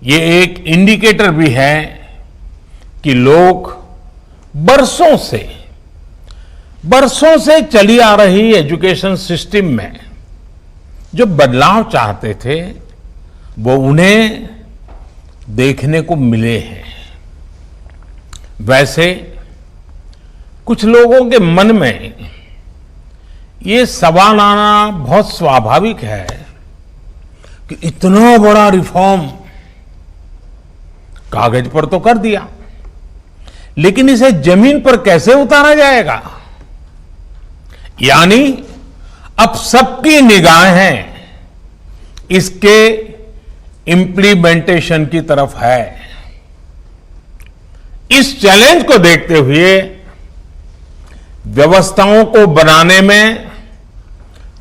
ये एक इंडिकेटर भी है कि लोग बरसों से चली आ रही एजुकेशन सिस्टम में जो बदलाव चाहते थे वो उन्हें देखने को मिले हैं। वैसे कुछ लोगों के मन में ये सवाल आना बहुत स्वाभाविक है कि इतना बड़ा रिफॉर्म कागज पर तो कर दिया, लेकिन इसे जमीन पर कैसे उतारा जाएगा। यानी अब सबकी निगाहें इसके इम्प्लीमेंटेशन की तरफ है। इस चैलेंज को देखते हुए व्यवस्थाओं को बनाने में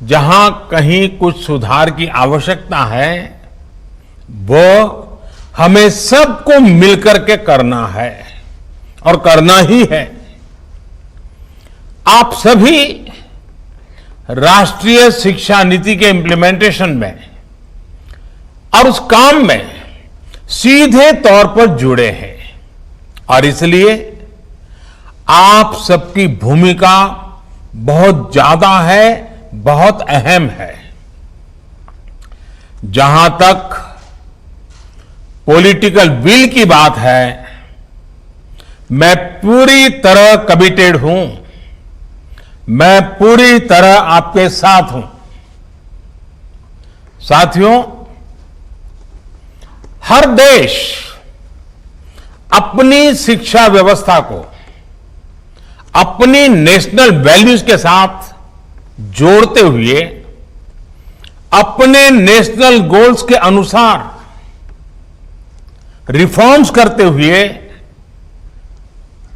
जहां कहीं कुछ सुधार की आवश्यकता है, वो हमें सबको मिलकर के करना है और करना ही है। आप सभी राष्ट्रीय शिक्षा नीति के इम्प्लीमेंटेशन में और उस काम में सीधे तौर पर जुड़े हैं और इसलिए आप सबकी भूमिका बहुत ज्यादा है, बहुत अहम है। जहां तक पॉलिटिकल विल की बात है, मैं पूरी तरह कमिटेड हूं, मैं पूरी तरह आपके साथ हूं। साथियों, हर देश अपनी शिक्षा व्यवस्था को अपनी नेशनल वैल्यूज के साथ जोड़ते हुए अपने नेशनल गोल्स के अनुसार रिफॉर्म्स करते हुए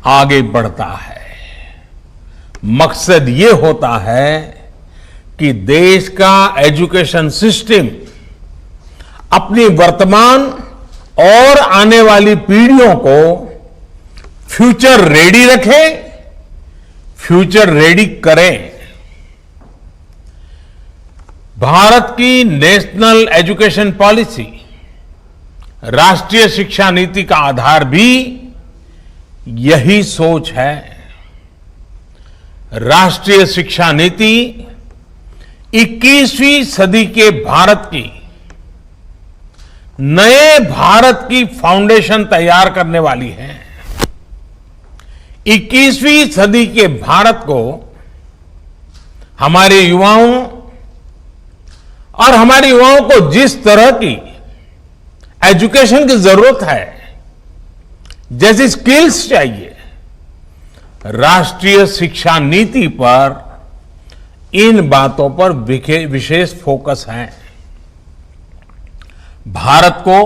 आगे बढ़ता है। मकसद ये होता है कि देश का एजुकेशन सिस्टम अपनी वर्तमान और आने वाली पीढ़ियों को फ्यूचर रेडी रखे, फ्यूचर रेडी करें। भारत की नेशनल एजुकेशन पॉलिसी, राष्ट्रीय शिक्षा नीति का आधार भी यही सोच है। राष्ट्रीय शिक्षा नीति 21वीं सदी के भारत की, नए भारत की फाउंडेशन तैयार करने वाली है। 21वीं सदी के भारत को हमारे युवाओं और हमारे युवाओं को जिस तरह की एजुकेशन की जरूरत है, जैसी स्किल्स चाहिए, राष्ट्रीय शिक्षा नीति पर इन बातों पर विशेष फोकस है। भारत को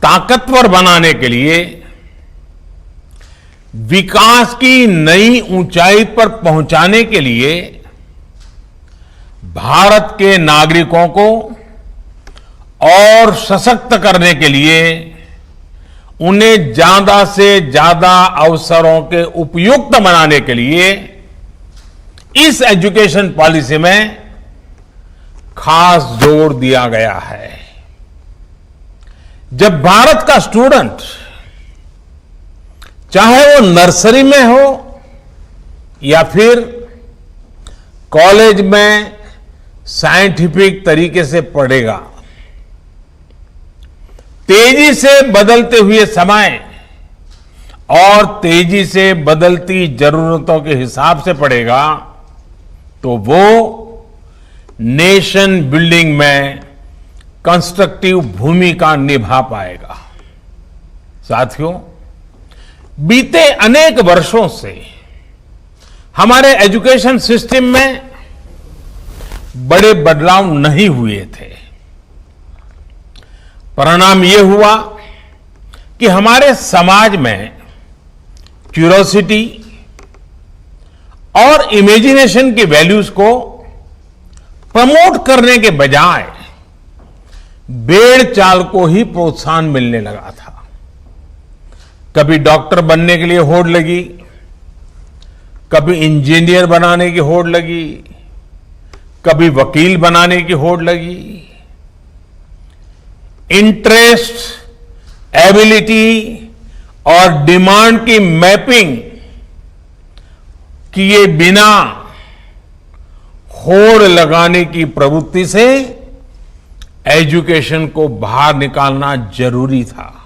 ताकतवर बनाने के लिए, विकास की नई ऊंचाई पर पहुंचाने के लिए भारत के नागरिकों को और सशक्त करने के लिए उन्हें ज्यादा से ज्यादा अवसरों के उपयुक्त बनाने के लिए इस एजुकेशन पॉलिसी में खास जोर दिया गया है। जब भारत का स्टूडेंट, चाहे वो नर्सरी में हो या फिर कॉलेज में साइंटिफिक तरीके से पढ़ेगा, तेजी से बदलते हुए समय और तेजी से बदलती जरूरतों के हिसाब से पढ़ेगा, तो वो नेशन बिल्डिंग में कंस्ट्रक्टिव भूमिका निभा पाएगा। साथियों, बीते अनेक वर्षों से हमारे एजुकेशन सिस्टम में बड़े बदलाव नहीं हुए थे। परिणाम यह हुआ कि हमारे समाज में क्यूरोसिटी और इमेजिनेशन की वैल्यूज को प्रमोट करने के बजाय भेड़ चाल को ही प्रोत्साहन मिलने लगा था। कभी डॉक्टर बनने के लिए होड़ लगी, कभी इंजीनियर बनाने की होड़ लगी, कभी वकील बनाने की होड़ लगी। इंटरेस्ट, एबिलिटी और डिमांड की मैपिंग किए बिना होड़ लगाने की प्रवृत्ति से एजुकेशन को बाहर निकालना जरूरी था।